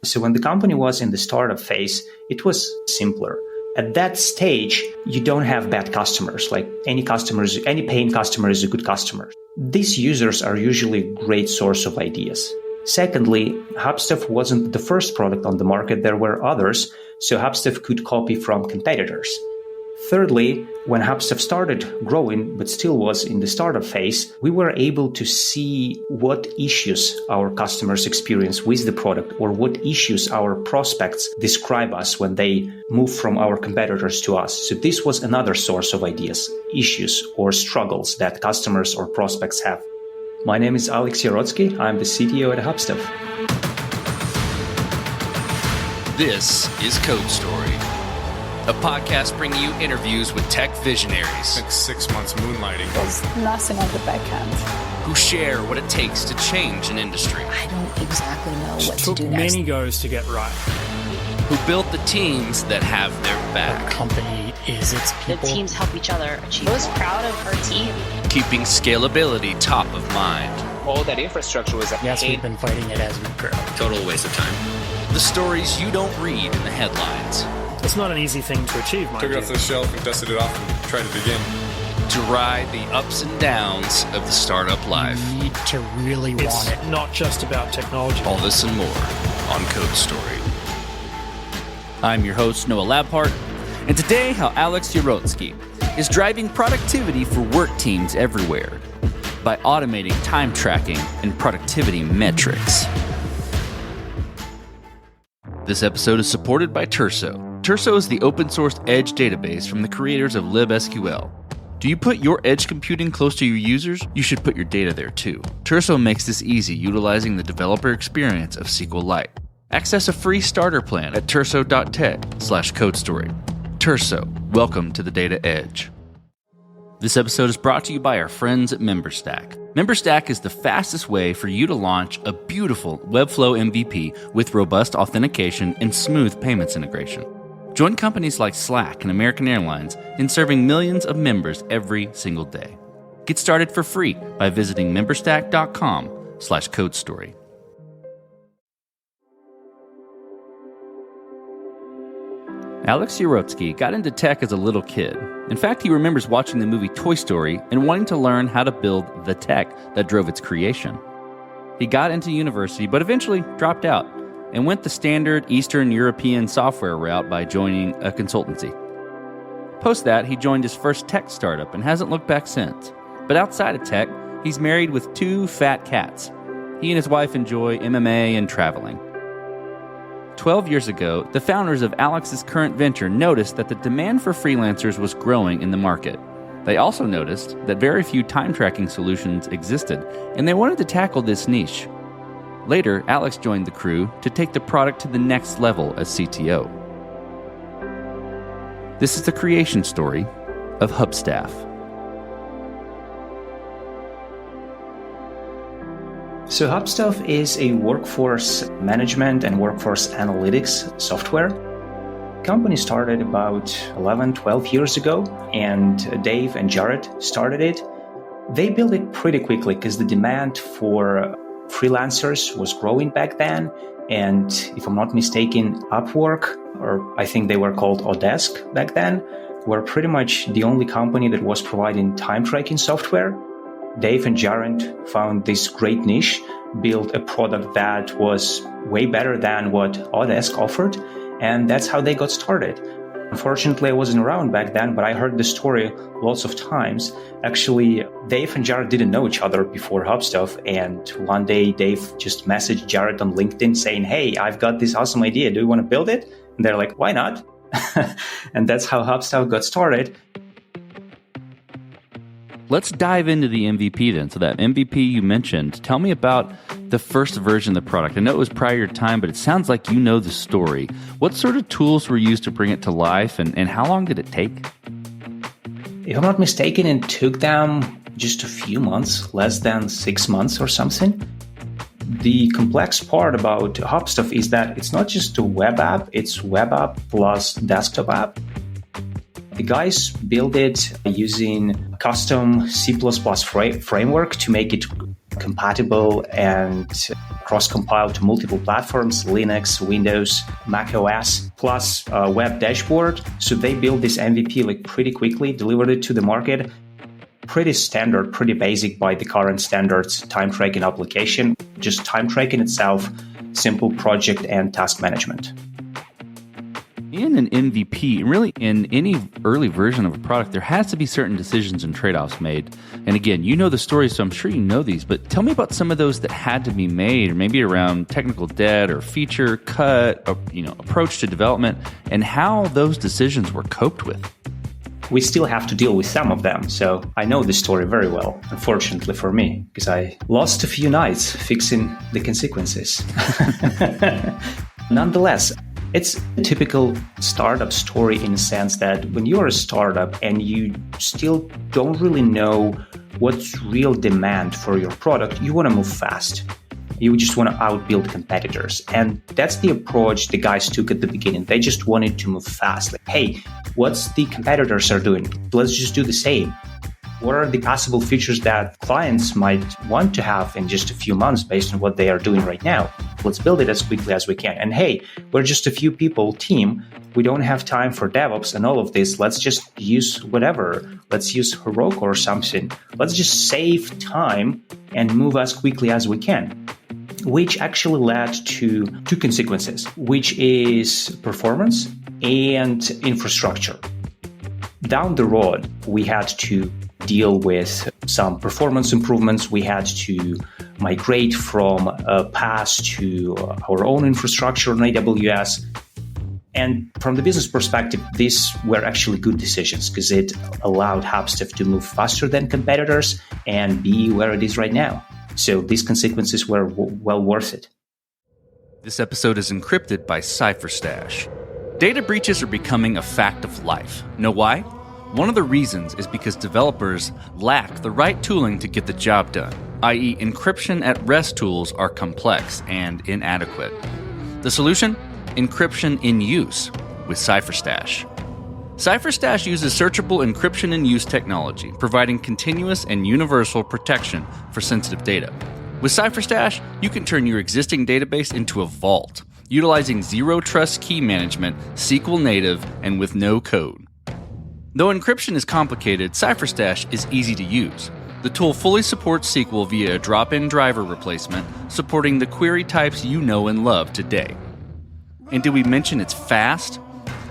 So when the company was in the startup phase, it was simpler. At that stage, you don't have bad customers. Like any paying customer is a good customer. These users are usually a great source of ideas. Secondly, Hubstaff wasn't the first product on the market. There were others, so Hubstaff could copy from competitors. Thirdly, when Hubstaff started growing, but still was in the startup phase, we were able to see what issues our customers experience with the product, or what issues our prospects describe us when they move from our competitors to us. So this was another source of ideas, issues or struggles that customers or prospects have. My name is Alex Yarotsky. I'm the CTO at Hubstaff. This is Code Story, a podcast bringing you interviews with tech visionaries. Like 6 months moonlighting. There's nothing on the back end. Who share what it takes to change an industry. I don't exactly know what to do took next. many goes to get right. Who build the teams that have their back. Company is its people. The teams help each other achieve. I was proud of our team. Keeping scalability top of mind. All that infrastructure was Yes, we've been fighting it as we grow. Total waste of time. The stories you don't read in the headlines. It's not an easy thing to achieve, mind Took it you. off the shelf and dusted it off and tried it again. To ride the ups and downs of the startup life. You need to really want it. Not just about technology. All this and more on Code Story. I'm your host, Noah Labhart, and today how Alex Yarotsky is driving productivity for work teams everywhere by automating time tracking and productivity metrics. This episode is supported by Terso. Terso is the open-source edge database from the creators of libSQL. Do you put your edge computing close to your users? You should put your data there too. Terso makes this easy utilizing the developer experience of SQLite. Access a free starter plan at terso.tech/codestory. Terso, welcome to the data edge. This episode is brought to you by our friends at MemberStack. MemberStack is the fastest way for you to launch a beautiful Webflow MVP with robust authentication and smooth payments integration. Join companies like Slack and American Airlines in serving millions of members every single day. Get started for free by visiting memberstack.com/codestory. Alex Yarotsky got into tech as a little kid. In fact, he remembers watching the movie Toy Story and wanting to learn how to build the tech that drove its creation. He got into university, but eventually dropped out and went the standard Eastern European software route by joining a consultancy. Post that, he joined his first tech startup and hasn't looked back since. But outside of tech, he's married with 2 fat cats. He and his wife enjoy MMA and traveling. 12 years ago, the founders of Alex's current venture noticed that the demand for freelancers was growing in the market. They also noticed that very few time tracking solutions existed, and they wanted to tackle this niche. Later, Alex joined the crew to take the product to the next level as CTO. This is the creation story of Hubstaff. So Hubstaff is a workforce management and workforce analytics software. The company started about 11, 12 years ago, and Dave and Jared started it. They built it pretty quickly because the demand for freelancers was growing back then. And if I'm not mistaken, Upwork, or I think they were called Odesk back then, were pretty much the only company that was providing time tracking software. Dave and Jared found this great niche, built a product that was way better than what Odesk offered, and that's how they got started. Unfortunately, I wasn't around back then, but I heard the story lots of times. Actually, Dave and Jared didn't know each other before Hubstaff, and one day Dave just messaged Jared on LinkedIn saying, "Hey, I've got this awesome idea. Do you want to build it?" And they're like, "Why not?" And that's how Hubstaff got started. Let's dive into the MVP then. So that MVP you mentioned, tell me about the first version of the product. I know it was prior to your time, but it sounds like you know the story. What sort of tools were used to bring it to life, and how long did it take? If I'm not mistaken, it took them just a few months, less than 6 months or something. The complex part about Hubstaff is that it's not just a web app, it's web app plus desktop app. The guys built it using custom C++ framework to make it compatible and cross-compiled to multiple platforms, Linux, Windows, Mac OS, plus a web dashboard. So they built this MVP pretty quickly, delivered it to the market. Pretty standard, pretty basic by the current standards, time tracking application, just time tracking itself, simple project and task management. In an MVP, really in any early version of a product, there has to be certain decisions and trade-offs made. And again, you know the story, so I'm sure you know these, but tell me about some of those that had to be made, or maybe around technical debt or feature cut, or, approach to development, and how those decisions were coped with. We still have to deal with some of them, so I know this story very well, unfortunately for me, because I lost a few nights fixing the consequences. Nonetheless, it's a typical startup story in the sense that when you're a startup and you still don't really know what's real demand for your product, you want to move fast. You just want to outbuild competitors. And that's the approach the guys took at the beginning. They just wanted to move fast. Hey, what's the competitors are doing? Let's just do the same. What are the possible features that clients might want to have in just a few months based on what they are doing right now? Let's build it as quickly as we can. And hey, we're just a few people team. We don't have time for DevOps and all of this. Let's just use whatever. Let's use Heroku or something. Let's just save time and move as quickly as we can, which actually led to two consequences, which is performance and infrastructure. Down the road, we had to deal with some performance improvements. We had to migrate from PaaS to our own infrastructure on AWS. And from the business perspective, these were actually good decisions because it allowed Hubstaff to move faster than competitors and be where it is right now. So these consequences were well worth it. This episode is encrypted by CipherStash. Data breaches are becoming a fact of life. Know why? One of the reasons is because developers lack the right tooling to get the job done, i.e. encryption at rest tools are complex and inadequate. The solution? Encryption in use with CipherStash. CipherStash uses searchable encryption in use technology, providing continuous and universal protection for sensitive data. With CipherStash, you can turn your existing database into a vault, utilizing zero trust key management, SQL native, and with no code. Though encryption is complicated, CipherStash is easy to use. The tool fully supports SQL via a drop-in driver replacement, supporting the query types you know and love today. And did we mention it's fast?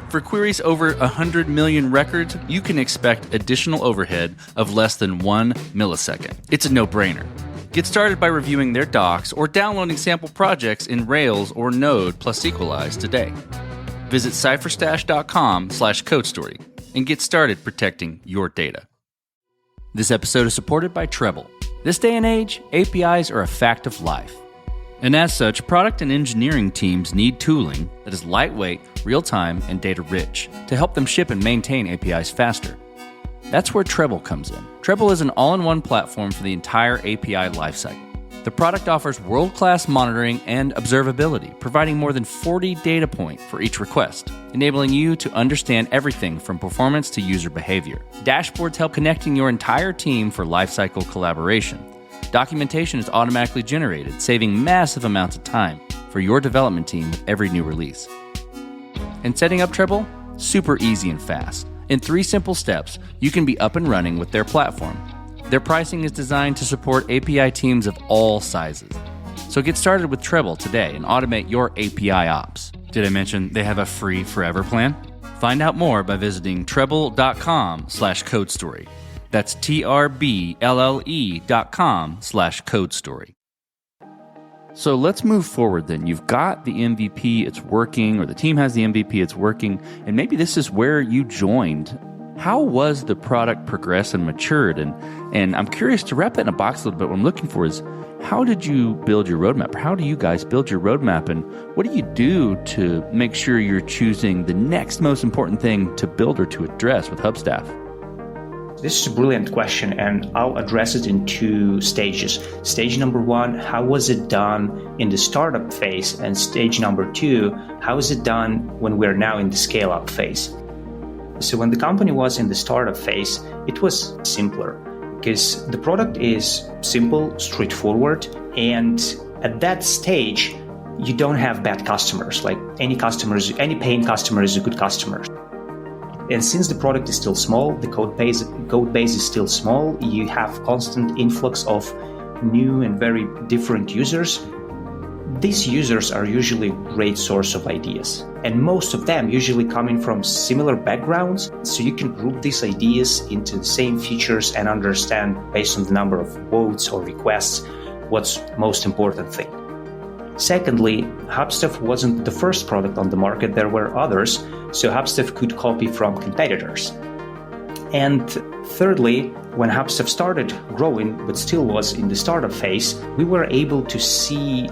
For queries over 100 million records, you can expect additional overhead of less than 1 millisecond. It's a no-brainer. Get started by reviewing their docs or downloading sample projects in Rails or Node plus Sequelize today. Visit cypherstash.com/codestory and get started protecting your data. This episode is supported by Treble. This day and age, APIs are a fact of life. And as such, product and engineering teams need tooling that is lightweight, real-time, and data-rich to help them ship and maintain APIs faster. That's where Treble comes in. Treble is an all-in-one platform for the entire API lifecycle. The product offers world-class monitoring and observability, providing more than 40 data points for each request, enabling you to understand everything from performance to user behavior. Dashboards help connecting your entire team for lifecycle collaboration. Documentation is automatically generated, saving massive amounts of time for your development team with every new release. And setting up Treble? Super easy and fast. In 3 simple steps, you can be up and running with their platform. Their pricing is designed to support API teams of all sizes. So get started with Treble today and automate your API ops. Did I mention they have a free forever plan? Find out more by visiting treble.com/codestory. That's TRBLLE.com/codestory. So let's move forward then. You've got the MVP, it's working, or the team has the MVP, it's working, and maybe this is where you joined. How was the product progressed and matured? And I'm curious, to wrap that in a box a little bit, what I'm looking for is, how did you build your roadmap? How do you guys build your roadmap? And what do you do to make sure you're choosing the next most important thing to build or to address with Hubstaff? This is a brilliant question, and I'll address it in 2 stages. Stage number 1, how was it done in the startup phase? And stage number 2, how is it done when we're now in the scale-up phase? So when the company was in the startup phase, it was simpler. because the product is simple, straightforward, and at that stage, you don't have bad customers. Like any paying customer is a good customer. And since the product is still small, the code base is still small, you have constant influx of new and very different users. These users are usually a great source of ideas, and most of them usually coming from similar backgrounds, so you can group these ideas into the same features and understand based on the number of votes or requests what's most important thing. Secondly, Hubstaff wasn't the first product on the market, there were others, so Hubstaff could copy from competitors. And thirdly, when Hubstaff started growing, but still was in the startup phase, we were able to see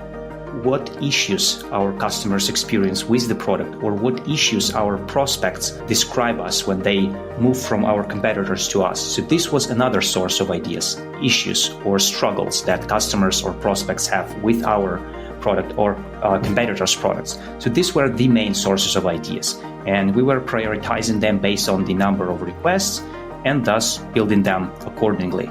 what issues our customers experience with the product, or what issues our prospects describe us when they move from our competitors to us. So this was another source of ideas, issues or struggles that customers or prospects have with our product or competitors' products. So these were the main sources of ideas, and we were prioritizing them based on the number of requests and thus building them accordingly.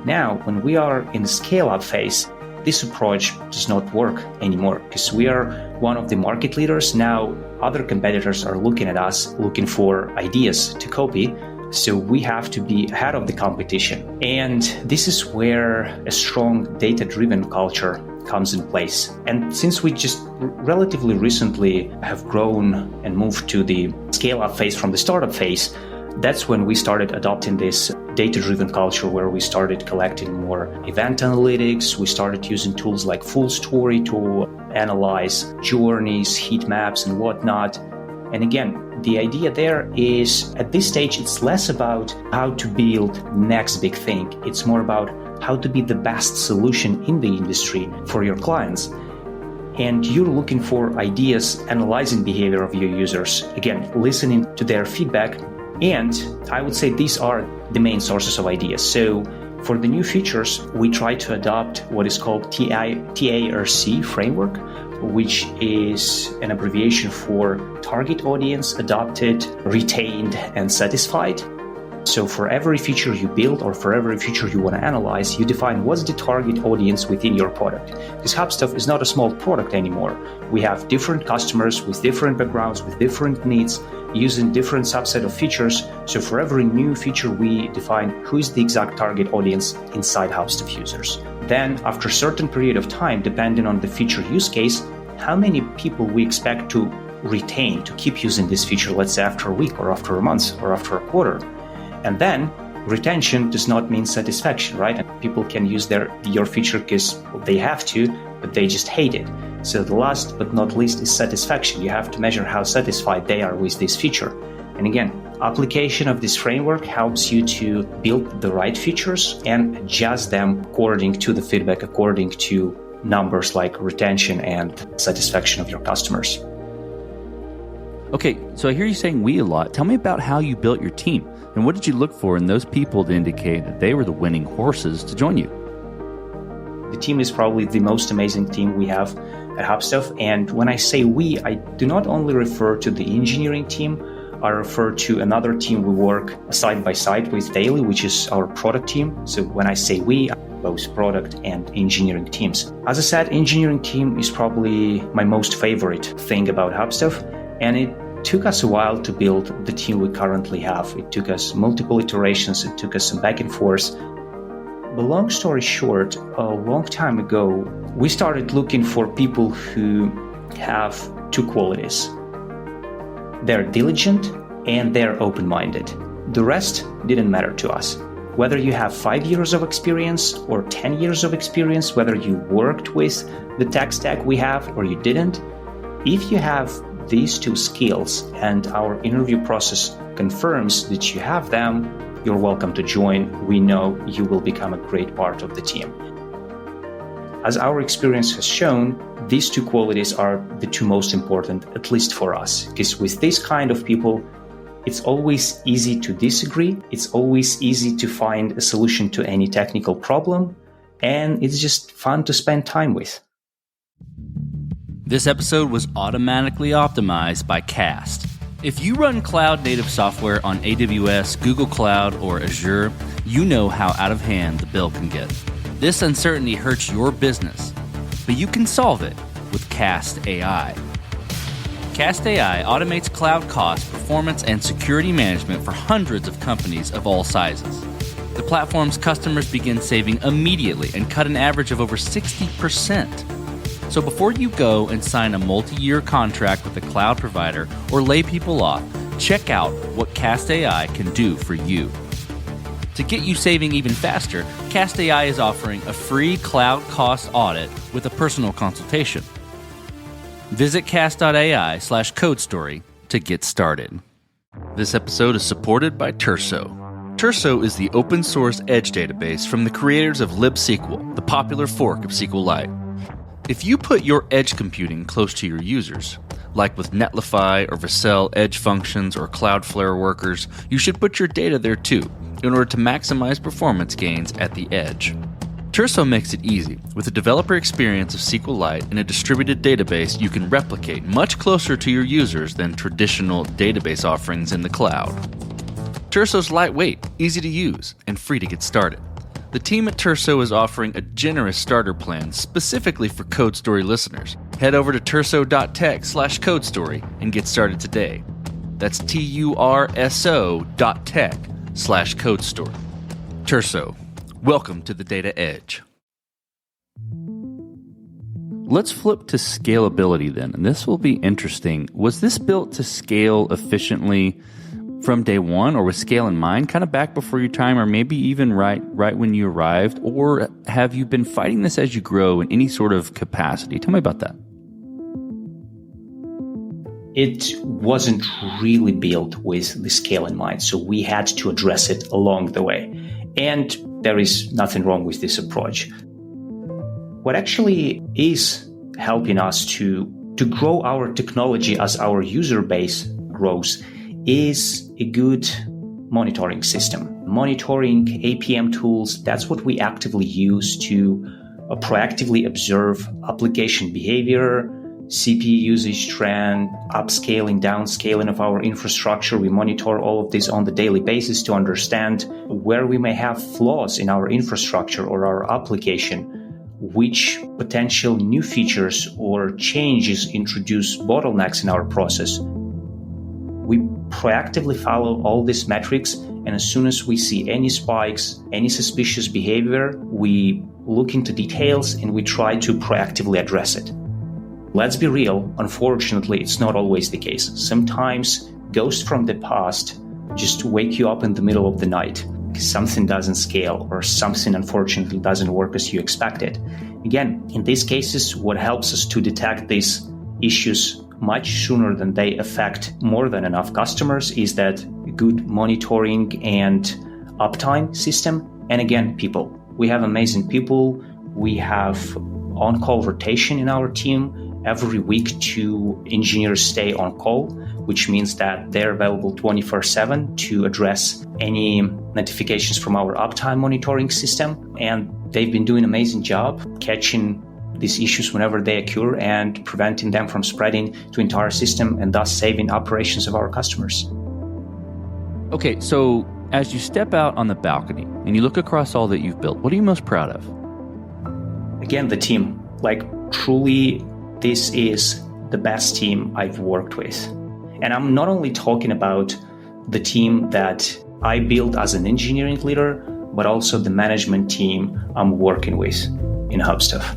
Now, when we are in the scale-up phase, this approach does not work anymore because we are one of the market leaders. Now, other competitors are looking at us, looking for ideas to copy. So we have to be ahead of the competition. And this is where a strong data-driven culture comes in place. And since we just relatively recently have grown and moved to the scale-up phase from the startup phase, that's when we started adopting this data-driven culture, where we started collecting more event analytics. We started using tools like Full Story to analyze journeys, heat maps, and whatnot. And again, the idea there is, at this stage, it's less about how to build next big thing. It's more about how to be the best solution in the industry for your clients. And you're looking for ideas, analyzing behavior of your users, again, listening to their feedback. And I would say these are the main sources of ideas. So for the new features, we try to adopt what is called TARC framework, which is an abbreviation for target audience, adopted, retained, and satisfied. So for every feature you build or for every feature you want to analyze, you define what's the target audience within your product. Because Hubstaff is not a small product anymore. We have different customers with different backgrounds, with different needs, using different subset of features. So for every new feature, we define who is the exact target audience inside Hubstaff users. Then after a certain period of time, depending on the feature use case, how many people we expect to retain, to keep using this feature, let's say after a week or after a month or after a quarter. And then retention does not mean satisfaction, right? And people can use your feature because they have to, but they just hate it. So the last but not least is satisfaction. You have to measure how satisfied they are with this feature. And again, application of this framework helps you to build the right features and adjust them according to the feedback, according to numbers like retention and satisfaction of your customers. Okay, so I hear you saying we a lot. Tell me about how you built your team, and what did you look for in those people to indicate that they were the winning horses to join you? The team is probably the most amazing team we have at Hubstaff. And when I say we, I do not only refer to the engineering team, I refer to another team we work side by side with daily, which is our product team. So when I say we, both product and engineering teams. As I said, engineering team is probably my most favorite thing about Hubstaff. And it took us a while to build the team we currently have. It took us multiple iterations. It took us some back and forth. But long story short, a long time ago, we started looking for people who have two qualities. They're diligent and they're open-minded. The rest didn't matter to us. Whether you have 5 years of experience or 10 years of experience, whether you worked with the tech stack we have or you didn't, if you have these two skills and our interview process confirms that you have them, you're welcome to join. We know you will become a great part of the team. As our experience has shown, these two qualities are the two most important, at least for us, because with this kind of people, it's always easy to disagree. It's always easy to find a solution to any technical problem, and it's just fun to spend time with. This episode was automatically optimized by Cast. If you run cloud-native software on AWS, Google Cloud, or Azure, you know how out of hand the bill can get. This uncertainty hurts your business, but you can solve it with Cast AI. Cast AI automates cloud cost, performance, and security management for hundreds of companies of all sizes. The platform's customers begin saving immediately and cut an average of over 60%. So before you go and sign a multi-year contract with a cloud provider or lay people off, check out what Cast AI can do for you. To get you saving even faster, Cast AI is offering a free cloud cost audit with a personal consultation. Visit cast.ai/codestory to get started. This episode is supported by Terso. Terso is the open source edge database from the creators of libSQL, the popular fork of SQLite. If you put your edge computing close to your users, like with Netlify or Vercel edge functions or Cloudflare workers, you should put your data there too, in order to maximize performance gains at the edge. Terso makes it easy, with a developer experience of SQLite and a distributed database you can replicate much closer to your users than traditional database offerings in the cloud. Terso's lightweight, easy to use, and free to get started. The team at Terso is offering a generous starter plan specifically for CodeStory listeners. Head over to terso.tech/CodeStory and get started today. That's TURSO.tech/CodeStory. Terso, welcome to the Data Edge. Let's flip to scalability then, and this will be interesting. Was this built to scale efficiently from day one, or with scale in mind, kind of back before your time, or maybe even right when you arrived? Or have you been fighting this as you grow in any sort of capacity? Tell me about that. It wasn't really built with the scale in mind, so we had to address it along the way. And there is nothing wrong with this approach. What actually is helping us to grow our technology as our user base grows is a good monitoring system. Monitoring, APM tools, that's what we actively use to proactively observe application behavior, CPU usage trend, upscaling, downscaling of our infrastructure. We monitor all of this on the daily basis to understand where we may have flaws in our infrastructure or our application, which potential new features or changes introduce bottlenecks in our process. We proactively follow all these metrics, and as soon as we see any spikes, any suspicious behavior, we look into details and we try to proactively address it. Let's be real, unfortunately, it's not always the case. Sometimes ghosts from the past just wake you up in the middle of the night because something doesn't scale or something unfortunately doesn't work as you expected. Again, in these cases, what helps us to detect these issues much sooner than they affect more than enough customers is that good monitoring and uptime system. And again, people. We have amazing people. We have on-call rotation in our team. Every week, 2 engineers stay on call, which means that they're available 24/7 to address any notifications from our uptime monitoring system. And they've been doing an amazing job catching these issues whenever they occur and preventing them from spreading to entire system and thus saving operations of our customers. Okay, so as you step out on the balcony and you look across all that you've built, what are you most proud of? Again, the team. Truly, this is the best team I've worked with. And I'm not only talking about the team that I built as an engineering leader, but also the management team I'm working with in Hubstaff.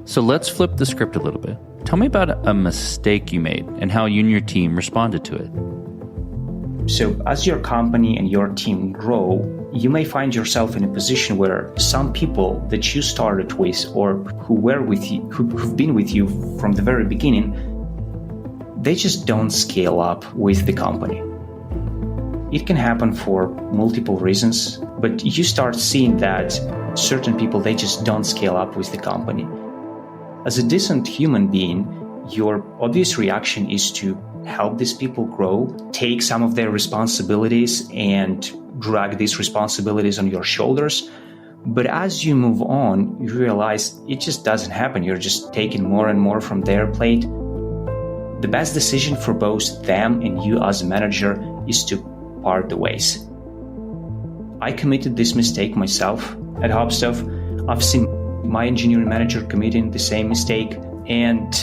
So let's flip the script a little bit. Tell me about a mistake you made and how you and your team responded to it. So as your company and your team grow, you may find yourself in a position where some people that you started with or who were with you, who've been with you from the very beginning, they just don't scale up with the company. It can happen for multiple reasons, but you start seeing that certain people, they just don't scale up with the company. As a decent human being, your obvious reaction is to help these people grow, take some of their responsibilities and drag these responsibilities on your shoulders. But as you move on, you realize it just doesn't happen. You're just taking more and more from their plate. the best decision for both them and you as a manager is to part the ways. I committed this mistake myself at Hubstaff. I've seen my engineering manager committing the same mistake. And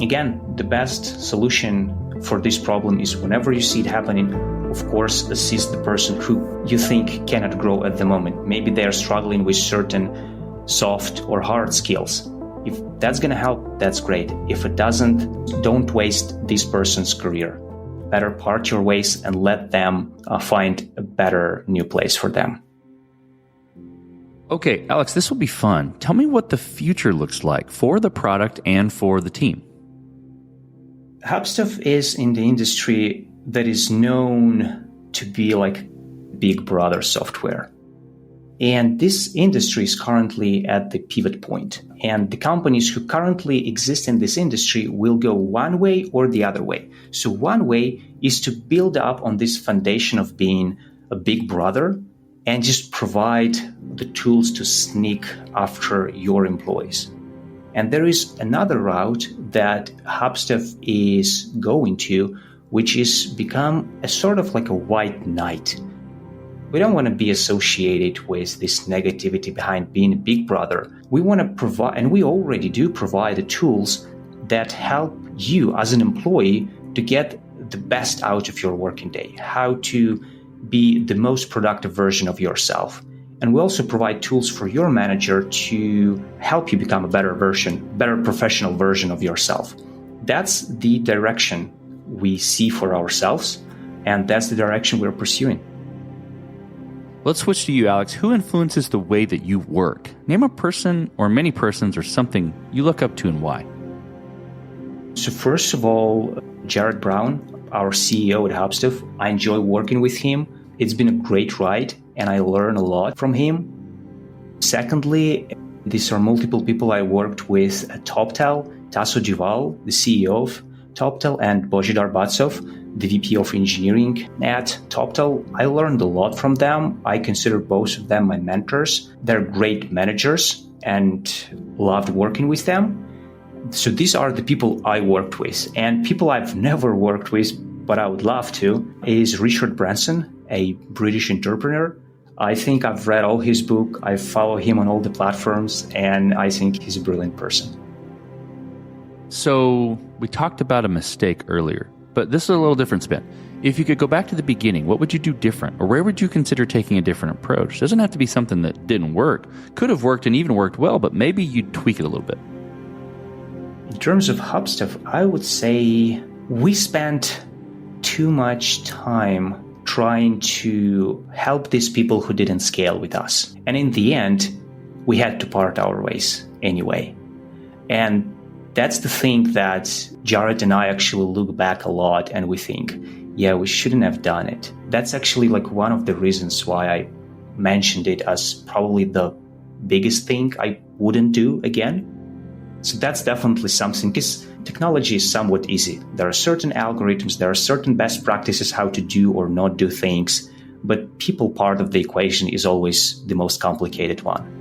again, the best solution for this problem is whenever you see it happening, of course, assist the person who you think cannot grow at the moment. Maybe they are struggling with certain soft or hard skills. If that's going to help, that's great. If it doesn't, don't waste this person's career. Better part your ways and let them find a better new place for them. Okay, Alex, this will be fun. Tell me what the future looks like for the product and for the team. Hubstaff is in the industry that is known to be like Big Brother software. And this industry is currently at the pivot point. And the companies who currently exist in this industry will go one way or the other way. So one way is to build up on this foundation of being a big brother and just provide the tools to sneak after your employees. And there is another route that Hubstaff is going to, which is become a sort of like a white knight. We don't want to be associated with this negativity behind being a big brother. We want to provide, and we already do provide the tools that help you as an employee to get the best out of your working day, how to be the most productive version of yourself. And we also provide tools for your manager to help you become a better professional version of yourself. That's the direction we see for ourselves, and that's the direction we're pursuing. Let's switch to you, Alex. Who influences the way that you work? Name a person or many persons or something you look up to and why. So first of all, Jared Brown, our CEO at Hubstaff. I enjoy working with him. It's been a great ride, and I learn a lot from him. Secondly, these are multiple people I worked with at TopTel. Tasso Duval, the CEO of TopTel, and Bozhidar Batsov, the VP of Engineering at TopTel. I learned a lot from them. I consider both of them my mentors. They're great managers and loved working with them. So these are the people I worked with. And people I've never worked with, but I would love to, is Richard Branson, a British entrepreneur. I think I've read all his book. I follow him on all the platforms, and I think he's a brilliant person. So we talked about a mistake earlier, but this is a little different spin. If you could go back to the beginning, what would you do different? Or where would you consider taking a different approach? It doesn't have to be something that didn't work. Could have worked and even worked well, but maybe you'd tweak it a little bit. In terms of Hubstaff, I would say we spent too much time trying to help these people who didn't scale with us. And in the end, we had to part our ways anyway. And that's the thing that Jared and I actually look back a lot and we think, yeah, we shouldn't have done it. That's actually like one of the reasons why I mentioned it as probably the biggest thing I wouldn't do again. So that's definitely something, because technology is somewhat easy. There are certain algorithms, there are certain best practices how to do or not do things, but people part of the equation is always the most complicated one.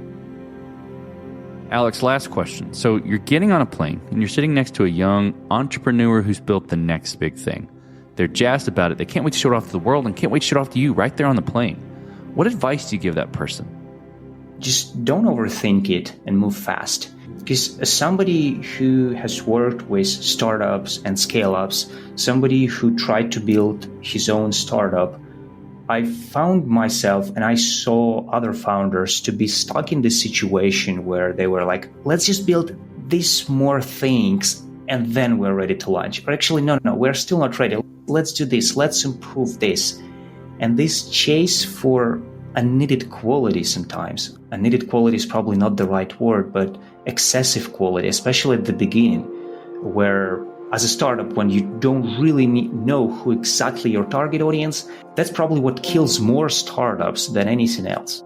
Alex, last question. So you're getting on a plane and you're sitting next to a young entrepreneur who's built the next big thing. They're jazzed about it. They can't wait to show it off to the world and can't wait to show it off to you right there on the plane. What advice do you give that person? Just don't overthink it and move fast. Because as somebody who has worked with startups and scale-ups, somebody who tried to build his own startup, I found myself and I saw other founders to be stuck in this situation where they were like, let's just build these more things and then we're ready to launch. Or actually, no, we're still not ready. Let's do this. Let's improve this. And this chase for unneeded quality sometimes. Unneeded quality is probably not the right word, but excessive quality, especially at the beginning, where as a startup, when you don't really know who exactly your target audience, that's probably what kills more startups than anything else.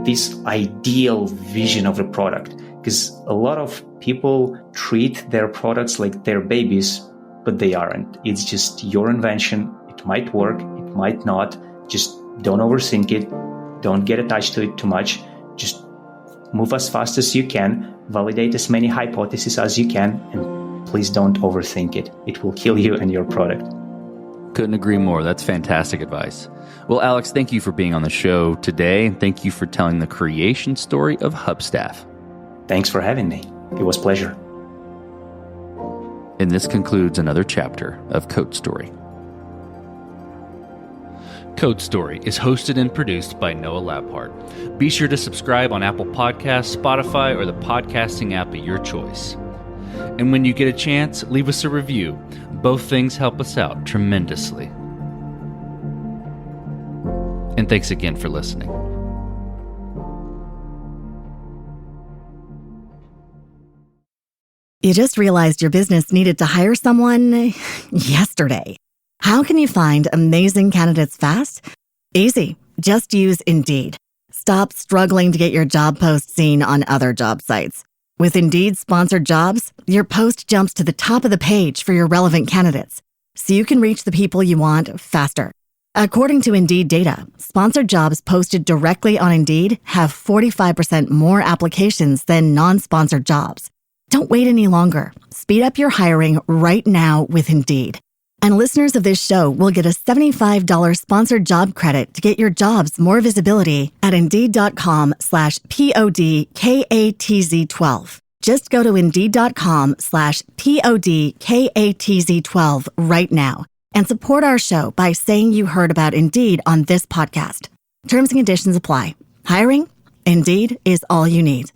This ideal vision of a product, because a lot of people treat their products like they're babies, but they aren't. It's just your invention. It might work, it might not. Just don't overthink it. Don't get attached to it too much. Just move as fast as you can, validate as many hypotheses as you can, and please don't overthink it. It will kill you and your product. Couldn't agree more. That's fantastic advice. Well, Alex, thank you for being on the show today, and thank you for telling the creation story of Hubstaff. Thanks for having me. It was a pleasure. And this concludes another chapter of Code Story. Code Story is hosted and produced by Noah Labhart. Be sure to subscribe on Apple Podcasts, Spotify, or the podcasting app of your choice. And when you get a chance, leave us a review. Both things help us out tremendously. And thanks again for listening. You just realized your business needed to hire someone yesterday. How can you find amazing candidates fast? Easy. Just use Indeed. Stop struggling to get your job post seen on other job sites. With Indeed sponsored jobs, your post jumps to the top of the page for your relevant candidates, so you can reach the people you want faster. According to Indeed data, sponsored jobs posted directly on Indeed have 45% more applications than non-sponsored jobs. Don't wait any longer. Speed up your hiring right now with Indeed. And listeners of this show will get a $75 sponsored job credit to get your jobs more visibility at Indeed.com/PODKATZ12. Just go to Indeed.com/PODKATZ12 right now and support our show by saying you heard about Indeed on this podcast. Terms and conditions apply. Hiring? Indeed is all you need.